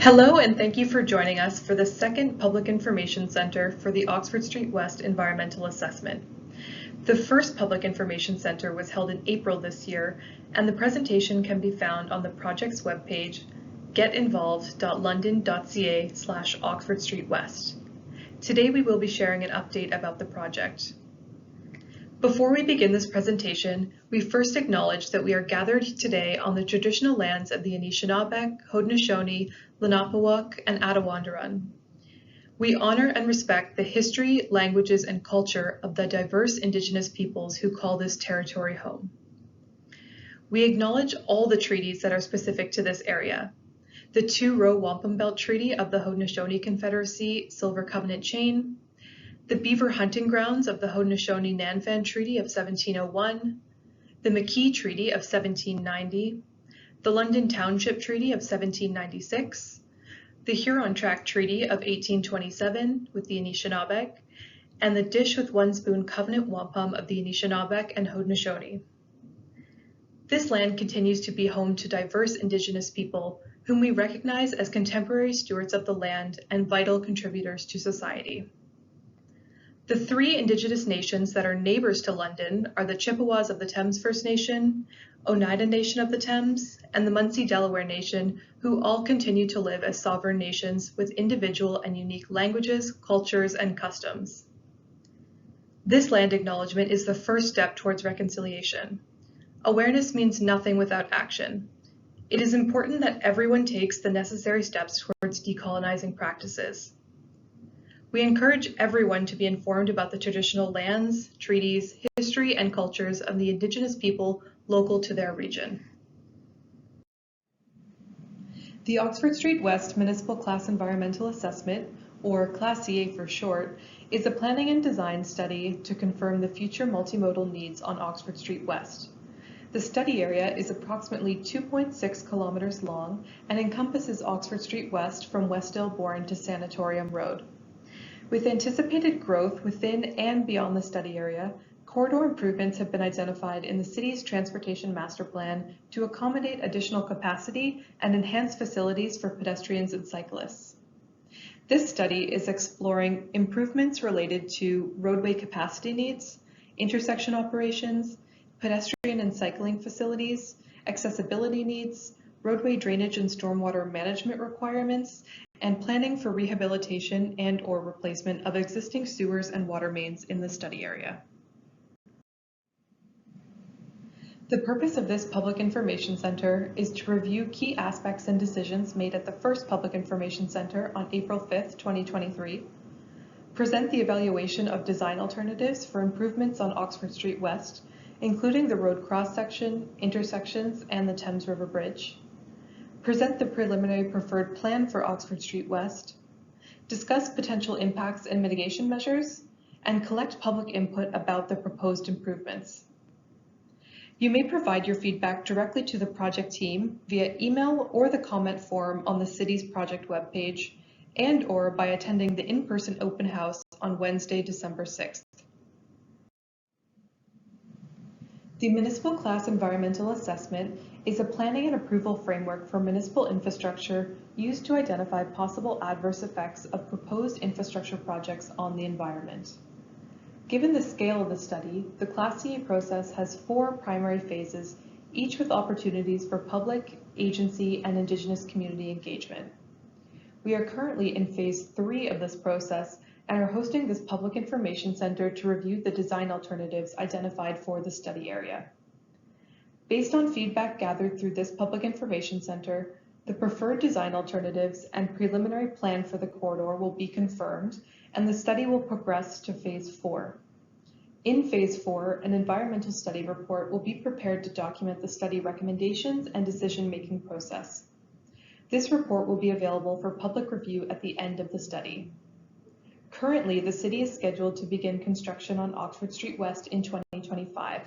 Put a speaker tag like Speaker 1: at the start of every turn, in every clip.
Speaker 1: Hello, and thank you for joining us for the second Public Information Center for the Oxford Street West Environmental Assessment. The first Public Information Center was held in April this year, and the presentation can be found on the project's webpage, getinvolved.london.ca/Oxford Street West. Today we will be sharing an update about the project. Before we begin this presentation, we first acknowledge that we are gathered today on the traditional lands of the Anishinaabe, Haudenosaunee, Lenape, and Attawandaron. We honor and respect the history, languages, and culture of the diverse Indigenous peoples who call this territory home. We acknowledge all the treaties that are specific to this area. The Two-Row Wampum Belt Treaty of the Haudenosaunee Confederacy Silver Covenant Chain, the Beaver Hunting Grounds of the Haudenosaunee-Nanfan Treaty of 1701, the McKee Treaty of 1790, the London Township Treaty of 1796, the Huron Tract Treaty of 1827 with the Anishinaabe, and the Dish with One Spoon Covenant Wampum of the Anishinaabe and Haudenosaunee. This land continues to be home to diverse Indigenous people whom we recognize as contemporary stewards of the land and vital contributors to society. The three Indigenous nations that are neighbors to London are the Chippewas of the Thames First Nation, Oneida Nation of the Thames, and the Munsee Delaware Nation, who all continue to live as sovereign nations with individual and unique languages, cultures, and customs. This land acknowledgement is the first step towards reconciliation. Awareness means nothing without action. It is important that everyone takes the necessary steps towards decolonizing practices. We encourage everyone to be informed about the traditional lands, treaties, history, and cultures of the Indigenous people local to their region. The Oxford Street West Municipal Class Environmental Assessment, or Class EA for short, is a planning and design study to confirm the future multimodal needs on Oxford Street West. The study area is approximately 2.6 kilometers long and encompasses Oxford Street West from Westdel Bourne to Sanatorium Road. With anticipated growth within and beyond the study area, corridor improvements have been identified in the city's transportation master plan to accommodate additional capacity and enhance facilities for pedestrians and cyclists. This study is exploring improvements related to roadway capacity needs, intersection operations, pedestrian and cycling facilities, accessibility needs, roadway drainage and stormwater management requirements, and planning for rehabilitation and/or replacement of existing sewers and water mains in the study area. The purpose of this Public Information Center is to review key aspects and decisions made at the first Public Information Center on April 5th, 2023, present the evaluation of design alternatives for improvements on Oxford Street West, including the road cross-section, intersections, and the Thames River Bridge, present the preliminary preferred plan for Oxford Street West, discuss potential impacts and mitigation measures, and collect public input about the proposed improvements. You may provide your feedback directly to the project team via email or the comment form on the city's project webpage, and/or by attending the in-person open house on Wednesday, December 6th. The Municipal Class Environmental Assessment is a planning and approval framework for municipal infrastructure used to identify possible adverse effects of proposed infrastructure projects on the environment. Given the scale of the study, the Class EA process has 4 primary phases, each with opportunities for public, agency, and Indigenous community engagement. We are currently in phase 3 of this process and are hosting this Public Information Center to review the design alternatives identified for the study area. Based on feedback gathered through this Public Information Center, the preferred design alternatives and preliminary plan for the corridor will be confirmed, and the study will progress to phase 4. In phase 4, an environmental study report will be prepared to document the study recommendations and decision-making process. This report will be available for public review at the end of the study. Currently, the city is scheduled to begin construction on Oxford Street West in 2025.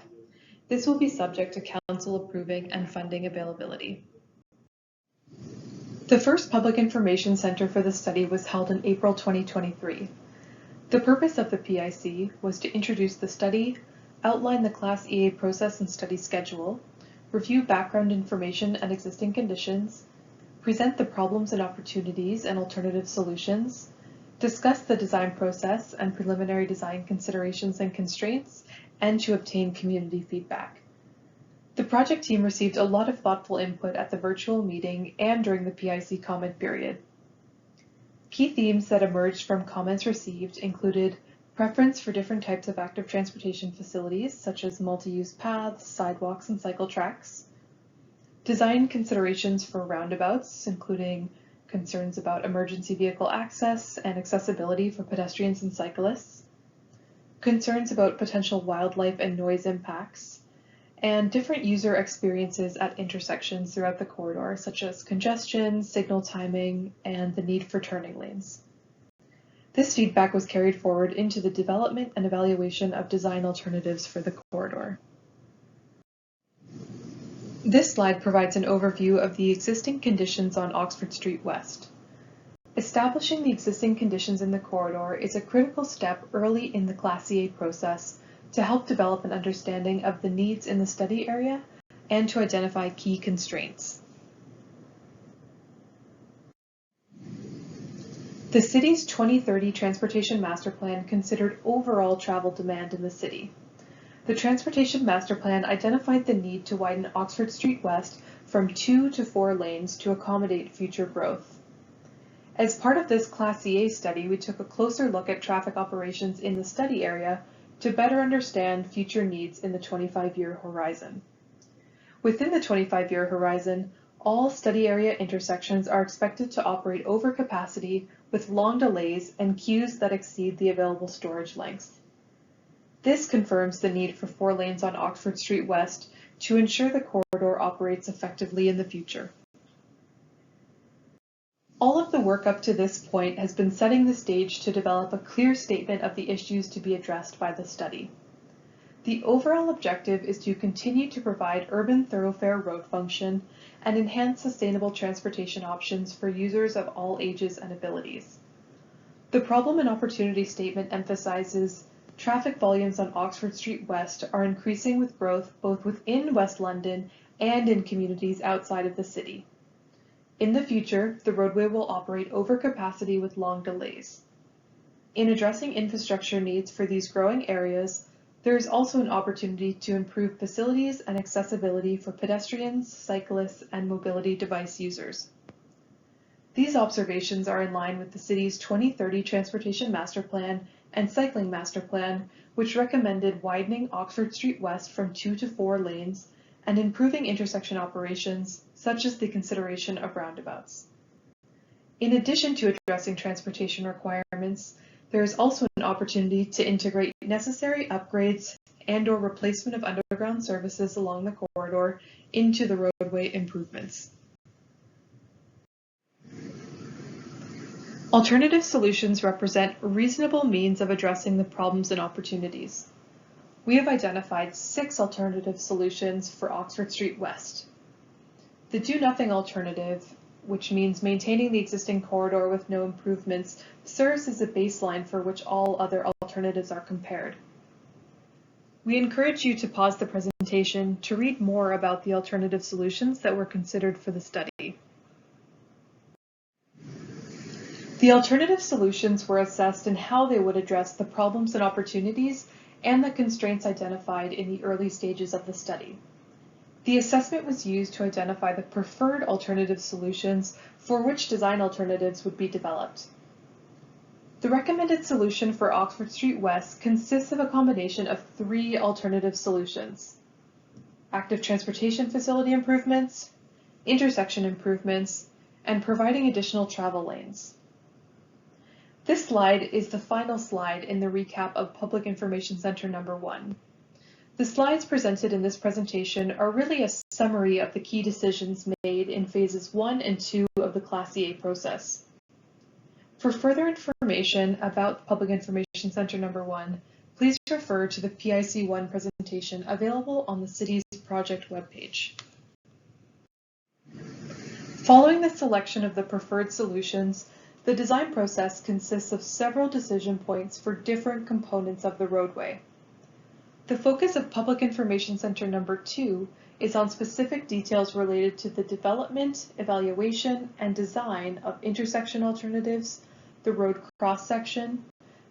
Speaker 1: This will be subject to council approving and funding availability. The first Public Information Center for the study was held in April 2023. The purpose of the PIC was to introduce the study, outline the Class EA process and study schedule, review background information and existing conditions, present the problems and opportunities and alternative solutions, discuss the design process and preliminary design considerations and constraints, and to obtain community feedback. The project team received a lot of thoughtful input at the virtual meeting and during the PIC comment period. Key themes that emerged from comments received included preference for different types of active transportation facilities, such as multi-use paths, sidewalks, and cycle tracks, design considerations for roundabouts, including concerns about emergency vehicle access and accessibility for pedestrians and cyclists, concerns about potential wildlife and noise impacts, and different user experiences at intersections throughout the corridor, such as congestion, signal timing, and the need for turning lanes. This feedback was carried forward into the development and evaluation of design alternatives for the corridor. This slide provides an overview of the existing conditions on Oxford Street West. Establishing the existing conditions in the corridor is a critical step early in the Class EA process to help develop an understanding of the needs in the study area and to identify key constraints. The city's 2030 Transportation Master Plan considered overall travel demand in the city. The Transportation Master Plan identified the need to widen Oxford Street West from 2 to 4 lanes to accommodate future growth. As part of this Class EA study, we took a closer look at traffic operations in the study area to better understand future needs in the 25-year horizon. Within the 25-year horizon, all study area intersections are expected to operate over capacity with long delays and queues that exceed the available storage length. This confirms the need for 4 lanes on Oxford Street West to ensure the corridor operates effectively in the future. All of the work up to this point has been setting the stage to develop a clear statement of the issues to be addressed by the study. The overall objective is to continue to provide urban thoroughfare road function and enhance sustainable transportation options for users of all ages and abilities. The problem and opportunity statement emphasizes traffic volumes on Oxford Street West are increasing with growth both within West London and in communities outside of the city. In the future, the roadway will operate over capacity with long delays. In addressing infrastructure needs for these growing areas, there is also an opportunity to improve facilities and accessibility for pedestrians, cyclists, and mobility device users. These observations are in line with the city's 2030 Transportation Master Plan and Cycling Master Plan, which recommended widening Oxford Street West from 2 to 4 lanes and improving intersection operations, such as the consideration of roundabouts. In addition to addressing transportation requirements, there is also an opportunity to integrate necessary upgrades and/or replacement of underground services along the corridor into the roadway improvements. Alternative solutions represent reasonable means of addressing the problems and opportunities. We have identified 6 alternative solutions for Oxford Street West. The do-nothing alternative, which means maintaining the existing corridor with no improvements, serves as a baseline for which all other alternatives are compared. We encourage you to pause the presentation to read more about the alternative solutions that were considered for the study. The alternative solutions were assessed in how they would address the problems and opportunities and the constraints identified in the early stages of the study. The assessment was used to identify the preferred alternative solutions for which design alternatives would be developed. The recommended solution for Oxford Street West consists of a combination of 3 alternative solutions: active transportation facility improvements, intersection improvements, and providing additional travel lanes. This slide is the final slide in the recap of Public Information Center number 1. The slides presented in this presentation are really a summary of the key decisions made in phases 1 and 2 of the Class EA process. For further information about Public Information Center number 1, please refer to the PIC1 presentation available on the city's project webpage. Following the selection of the preferred solutions, the design process consists of several decision points for different components of the roadway. The focus of Public Information Center number 2 is on specific details related to the development, evaluation, and design of intersection alternatives, the road cross-section,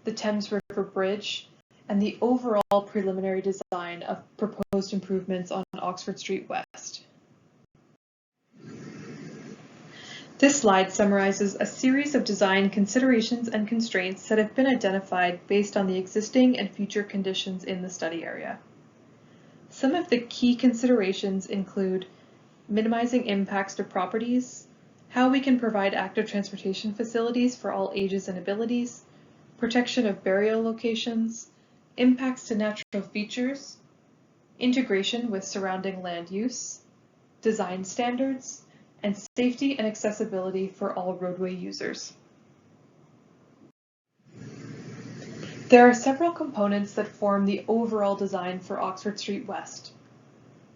Speaker 1: the Thames River Bridge, and the overall preliminary design of proposed improvements on Oxford Street West. This slide summarizes a series of design considerations and constraints that have been identified based on the existing and future conditions in the study area. Some of the key considerations include minimizing impacts to properties, how we can provide active transportation facilities for all ages and abilities, protection of burial locations, impacts to natural features, integration with surrounding land use, design standards, and safety and accessibility for all roadway users. There are several components that form the overall design for Oxford Street West.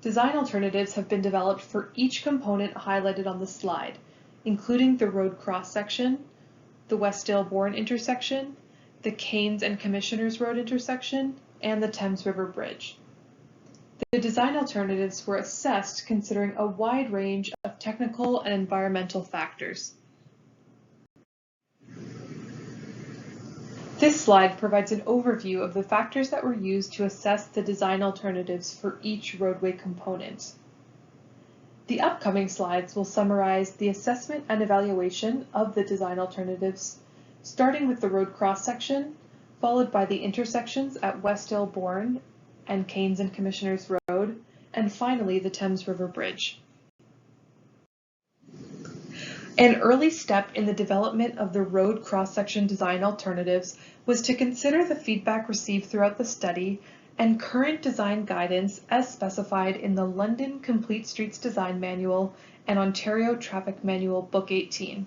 Speaker 1: Design alternatives have been developed for each component highlighted on the slide, including the road cross-section, the Westdel Bourne intersection, the Keynes and Commissioners Road intersection, and the Thames River Bridge. The design alternatives were assessed considering a wide range of technical and environmental factors. This slide provides an overview of the factors that were used to assess the design alternatives for each roadway component. The upcoming slides will summarize the assessment and evaluation of the design alternatives, starting with the road cross-section, followed by the intersections at Westdel Bourne and Keynes and Commissioners Road, and finally the Thames River Bridge. An early step in the development of the road cross-section design alternatives was to consider the feedback received throughout the study and current design guidance as specified in the London Complete Streets Design Manual and Ontario Traffic Manual Book 18.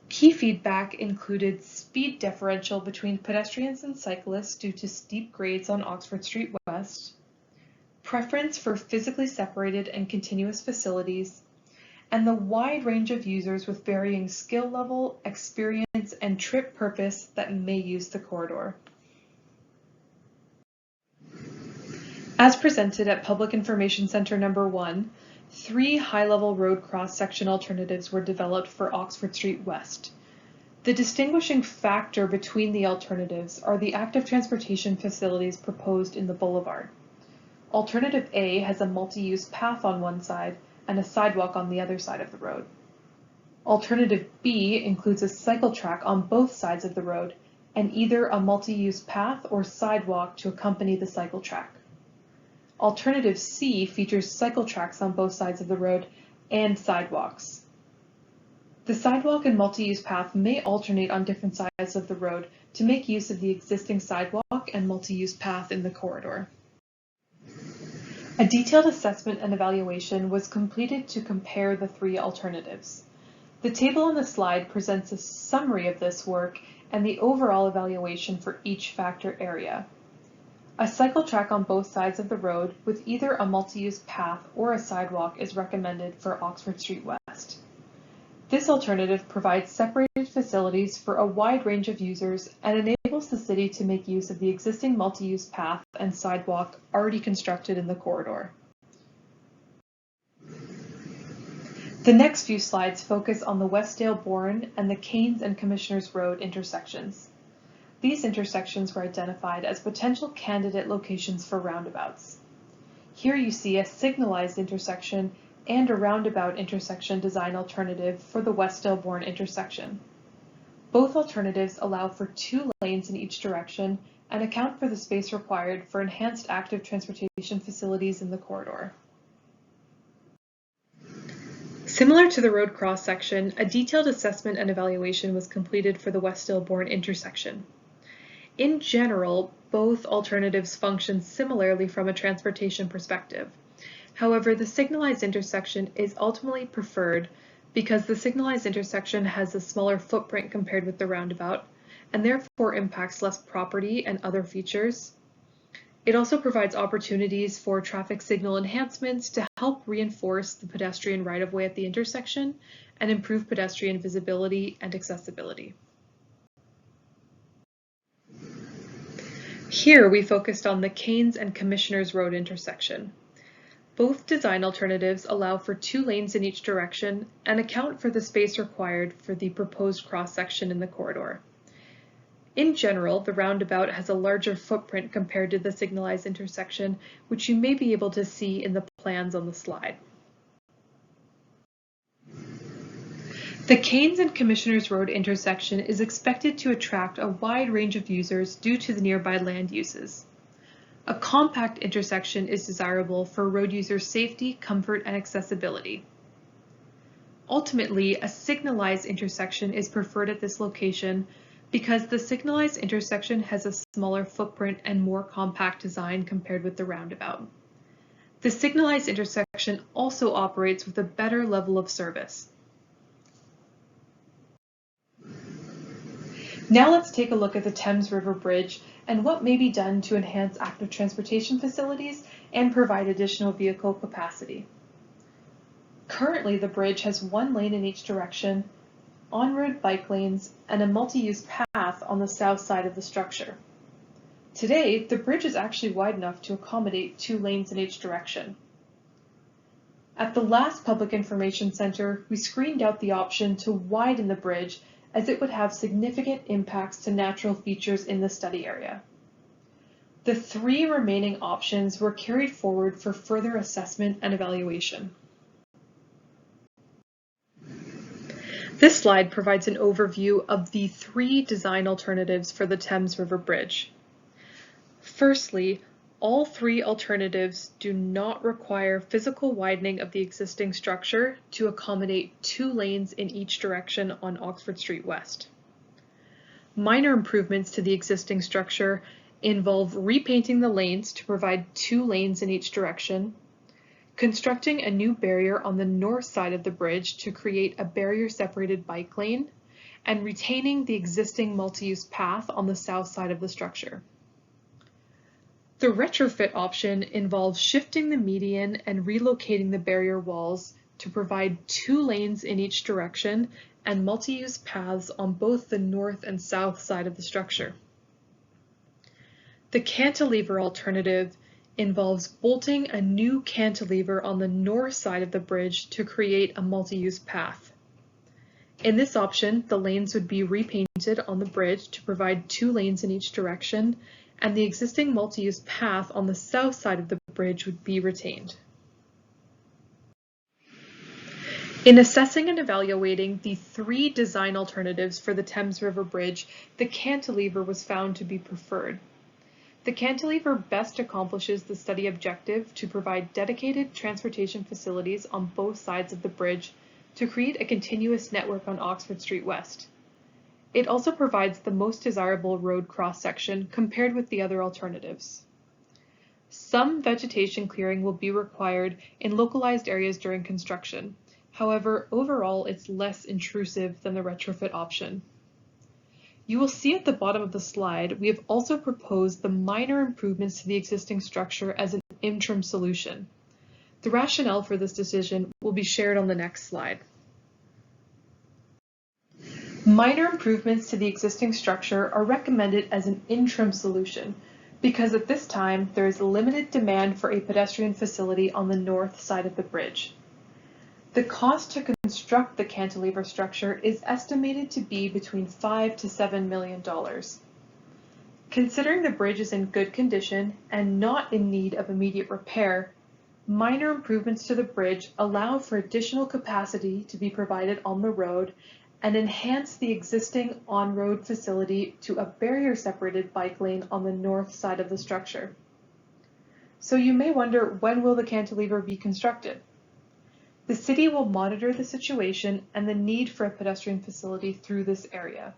Speaker 1: Key feedback included speed differential between pedestrians and cyclists due to steep grades on Oxford Street West, preference for physically separated and continuous facilities, and the wide range of users with varying skill level, experience, and trip purpose that may use the corridor. As presented at Public Information Center Number 1, 3 high-level road cross-section alternatives were developed for Oxford Street West. The distinguishing factor between the alternatives are the active transportation facilities proposed in the boulevard. Alternative A has a multi-use path on one side and a sidewalk on the other side of the road. Alternative B includes a cycle track on both sides of the road and either a multi-use path or sidewalk to accompany the cycle track. Alternative C features cycle tracks on both sides of the road and sidewalks. The sidewalk and multi-use path may alternate on different sides of the road to make use of the existing sidewalk and multi-use path in the corridor. A detailed assessment and evaluation was completed to compare the 3 alternatives. The table on the slide presents a summary of this work and the overall evaluation for each factor area. A cycle track on both sides of the road with either a multi-use path or a sidewalk is recommended for Oxford Street West. This alternative provides separated facilities for a wide range of users and enables the city to make use of the existing multi-use path and sidewalk already constructed in the corridor. The next few slides focus on the Westdel Bourne and the Keynes and Commissioners Road intersections. These intersections were identified as potential candidate locations for roundabouts. Here you see a signalized intersection and a roundabout intersection design alternative for the Westdel Bourne intersection. Both alternatives allow for 2 lanes in each direction and account for the space required for enhanced active transportation facilities in the corridor. Similar to the road cross-section, a detailed assessment and evaluation was completed for the Westdel Bourne intersection. In general, both alternatives function similarly from a transportation perspective. However, the signalized intersection is ultimately preferred because the signalized intersection has a smaller footprint compared with the roundabout and therefore impacts less property and other features. It also provides opportunities for traffic signal enhancements to help reinforce the pedestrian right-of-way at the intersection and improve pedestrian visibility and accessibility. Here we focused on the Keynes and Commissioners Road intersection. Both design alternatives allow for 2 lanes in each direction and account for the space required for the proposed cross-section in the corridor. In general, the roundabout has a larger footprint compared to the signalized intersection, which you may be able to see in the plans on the slide. The Keynes and Commissioners Road intersection is expected to attract a wide range of users due to the nearby land uses. A compact intersection is desirable for road users' safety, comfort, and accessibility. Ultimately, a signalized intersection is preferred at this location because the signalized intersection has a smaller footprint and more compact design compared with the roundabout. The signalized intersection also operates with a better level of service. Now let's take a look at the Thames River Bridge and what may be done to enhance active transportation facilities and provide additional vehicle capacity. Currently, the bridge has 1 lane in each direction, on-road bike lanes, and a multi-use path on the south side of the structure. Today, the bridge is actually wide enough to accommodate 2 lanes in each direction. At the last Public Information Center, we screened out the option to widen the bridge as it would have significant impacts to natural features in the study area. The 3 remaining options were carried forward for further assessment and evaluation. This slide provides an overview of the 3 design alternatives for the Thames River Bridge. Firstly, all 3 alternatives do not require physical widening of the existing structure to accommodate 2 lanes in each direction on Oxford Street West. Minor improvements to the existing structure involve repainting the lanes to provide 2 lanes in each direction, constructing a new barrier on the north side of the bridge to create a barrier-separated bike lane, and retaining the existing multi-use path on the south side of the structure. The retrofit option involves shifting the median and relocating the barrier walls to provide 2 lanes in each direction and multi-use paths on both the north and south side of the structure. The cantilever alternative involves bolting a new cantilever on the north side of the bridge to create a multi-use path. In this option, the lanes would be repainted on the bridge to provide 2 lanes in each direction, and the existing multi-use path on the south side of the bridge would be retained. In assessing and evaluating the 3 design alternatives for the Thames River Bridge, the cantilever was found to be preferred. The cantilever best accomplishes the study objective to provide dedicated transportation facilities on both sides of the bridge to create a continuous network on Oxford Street West. It also provides the most desirable road cross-section compared with the other alternatives. Some vegetation clearing will be required in localized areas during construction. However, overall, it's less intrusive than the retrofit option. You will see at the bottom of the slide, we have also proposed the minor improvements to the existing structure as an interim solution. The rationale for this decision will be shared on the next slide. Minor improvements to the existing structure are recommended as an interim solution because at this time there is limited demand for a pedestrian facility on the north side of the bridge. The cost to construct the cantilever structure is estimated to be between $5 to $7 million. Considering the bridge is in good condition and not in need of immediate repair, minor improvements to the bridge allow for additional capacity to be provided on the road and enhance the existing on-road facility to a barrier-separated bike lane on the north side of the structure. So you may wonder, when will the cantilever be constructed? The city will monitor the situation and the need for a pedestrian facility through this area.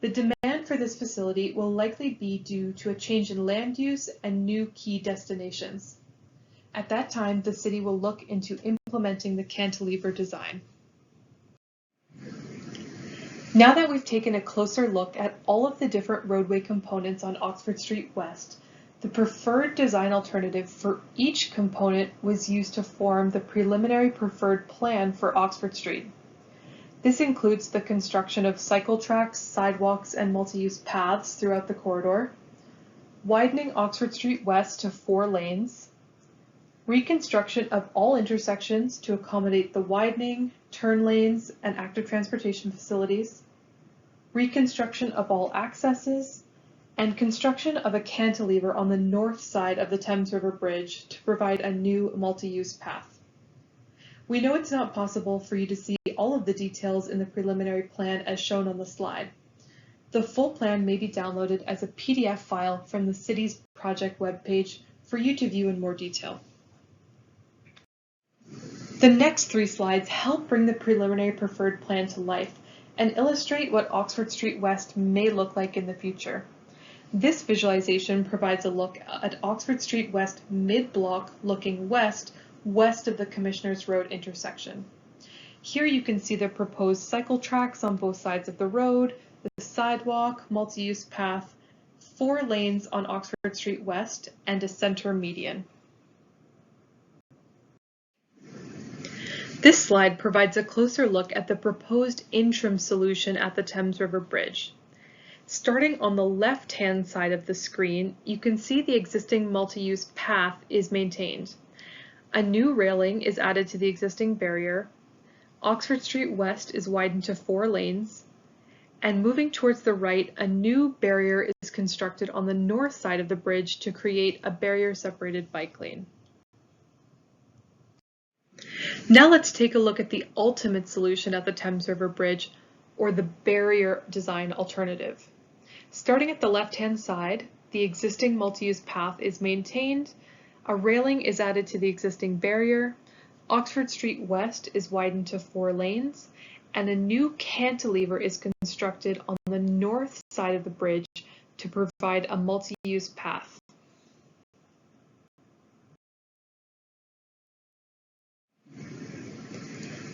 Speaker 1: The demand for this facility will likely be due to a change in land use and new key destinations. At that time, the city will look into implementing the cantilever design. Now that we've taken a closer look at all of the different roadway components on Oxford Street West, the preferred design alternative for each component was used to form the preliminary preferred plan for Oxford Street. This includes the construction of cycle tracks, sidewalks, and multi-use paths throughout the corridor, widening Oxford Street West to 4 lanes, reconstruction of all intersections to accommodate the widening, turn lanes, and active transportation facilities, reconstruction of all accesses, and construction of a cantilever on the north side of the Thames River Bridge to provide a new multi-use path. We know it's not possible for you to see all of the details in the preliminary plan as shown on the slide. The full plan may be downloaded as a PDF file from the city's project webpage for you to view in more detail. The next 3 slides help bring the preliminary preferred plan to life and illustrate what Oxford Street West may look like in the future. This visualization provides a look at Oxford Street West mid-block looking west of the Commissioners Road intersection. Here you can see the proposed cycle tracks on both sides of the road, the sidewalk, multi-use path, 4 lanes on Oxford Street West, and a center median. This slide provides a closer look at the proposed interim solution at the Thames River Bridge. Starting on the left-hand side of the screen, you can see the existing multi-use path is maintained. A new railing is added to the existing barrier. Oxford Street West is widened to 4 lanes. And moving towards the right, a new barrier is constructed on the north side of the bridge to create a barrier-separated bike lane. Now let's take a look at the ultimate solution at the Thames River Bridge, or the barrier design alternative. Starting at the left-hand side, the existing multi-use path is maintained, a railing is added to the existing barrier, Oxford Street West is widened to 4 lanes, and a new cantilever is constructed on the north side of the bridge to provide a multi-use path.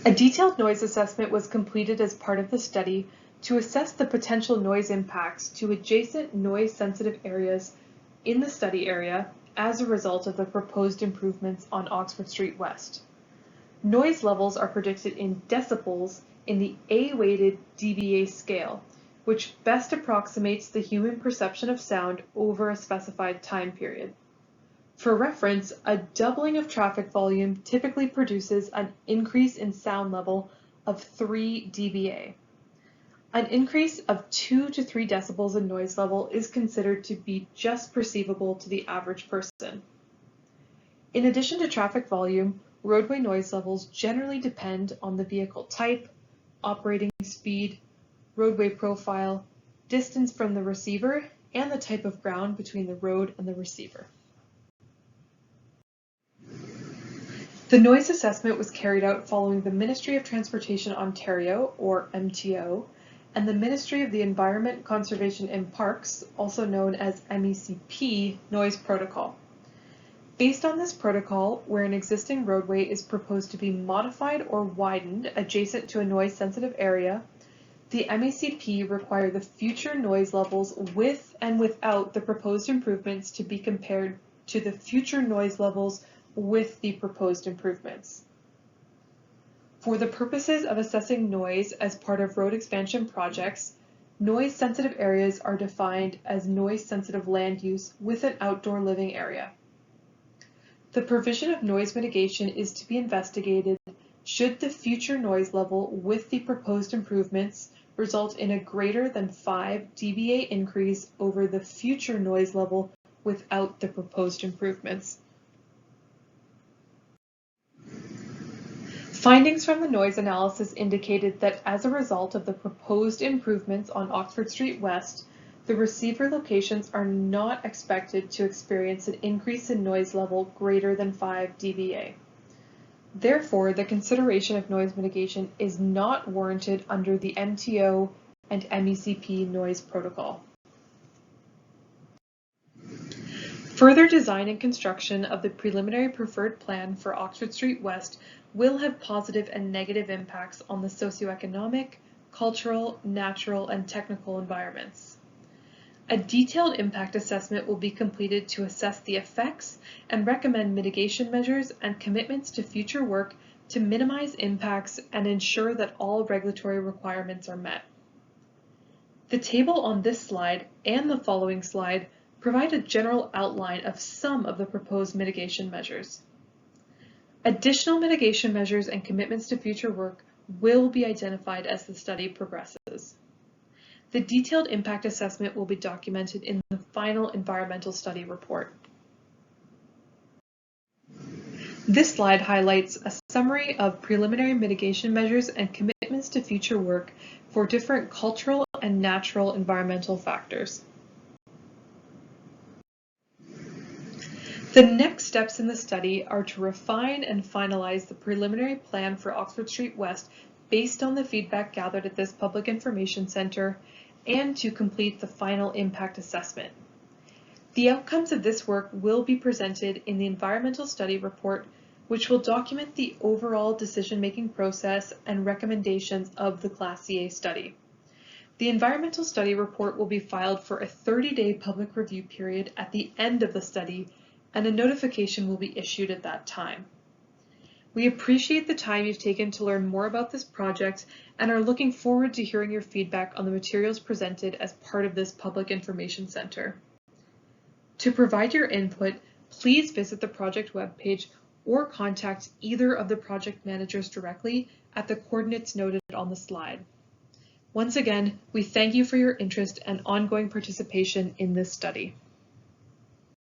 Speaker 1: A detailed noise assessment was completed as part of the study to assess the potential noise impacts to adjacent noise-sensitive areas in the study area as a result of the proposed improvements on Oxford Street West. Noise levels are predicted in decibels in the A-weighted dBA scale, which best approximates the human perception of sound over a specified time period. For reference, a doubling of traffic volume typically produces an increase in sound level of 3 dBA. An increase of 2 to 3 decibels in noise level is considered to be just perceivable to the average person. In addition to traffic volume, roadway noise levels generally depend on the vehicle type, operating speed, roadway profile, distance from the receiver, and the type of ground between the road and the receiver. The noise assessment was carried out following the Ministry of Transportation Ontario, or MTO, and the Ministry of the Environment, Conservation and Parks, also known as MECP, noise protocol. Based on this protocol, where an existing roadway is proposed to be modified or widened adjacent to a noise-sensitive area, the MECP require the future noise levels with and without the proposed improvements to be compared to the future noise levels with the proposed improvements. For the purposes of assessing noise as part of road expansion projects, noise-sensitive areas are defined as noise-sensitive land use with an outdoor living area. The provision of noise mitigation is to be investigated should the future noise level with the proposed improvements result in a greater than 5 dBA increase over the future noise level without the proposed improvements. Findings from the noise analysis indicated that as a result of the proposed improvements on Oxford Street West, the receiver locations are not expected to experience an increase in noise level greater than 5 dBA. Therefore, the consideration of noise mitigation is not warranted under the MTO and MECP noise protocol. Further design and construction of the preliminary preferred plan for Oxford Street West will have positive and negative impacts on the socioeconomic, cultural, natural, and technical environments. A detailed impact assessment will be completed to assess the effects and recommend mitigation measures and commitments to future work to minimize impacts and ensure that all regulatory requirements are met. The table on this slide and the following slide provide a general outline of some of the proposed mitigation measures. Additional mitigation measures and commitments to future work will be identified as the study progresses. The detailed impact assessment will be documented in the final environmental study report. This slide highlights a summary of preliminary mitigation measures and commitments to future work for different cultural and natural environmental factors. The next steps in the study are to refine and finalize the preliminary plan for Oxford Street West based on the feedback gathered at this Public Information Centre and to complete the final impact assessment. The outcomes of this work will be presented in the environmental study report, which will document the overall decision-making process and recommendations of the Class EA study. The environmental study report will be filed for a 30-day public review period at the end of the study, and a notification will be issued at that time. We appreciate the time you've taken to learn more about this project and are looking forward to hearing your feedback on the materials presented as part of this Public Information Centre. To provide your input, please visit the project webpage or contact either of the project managers directly at the coordinates noted on the slide. Once again, we thank you for your interest and ongoing participation in this study.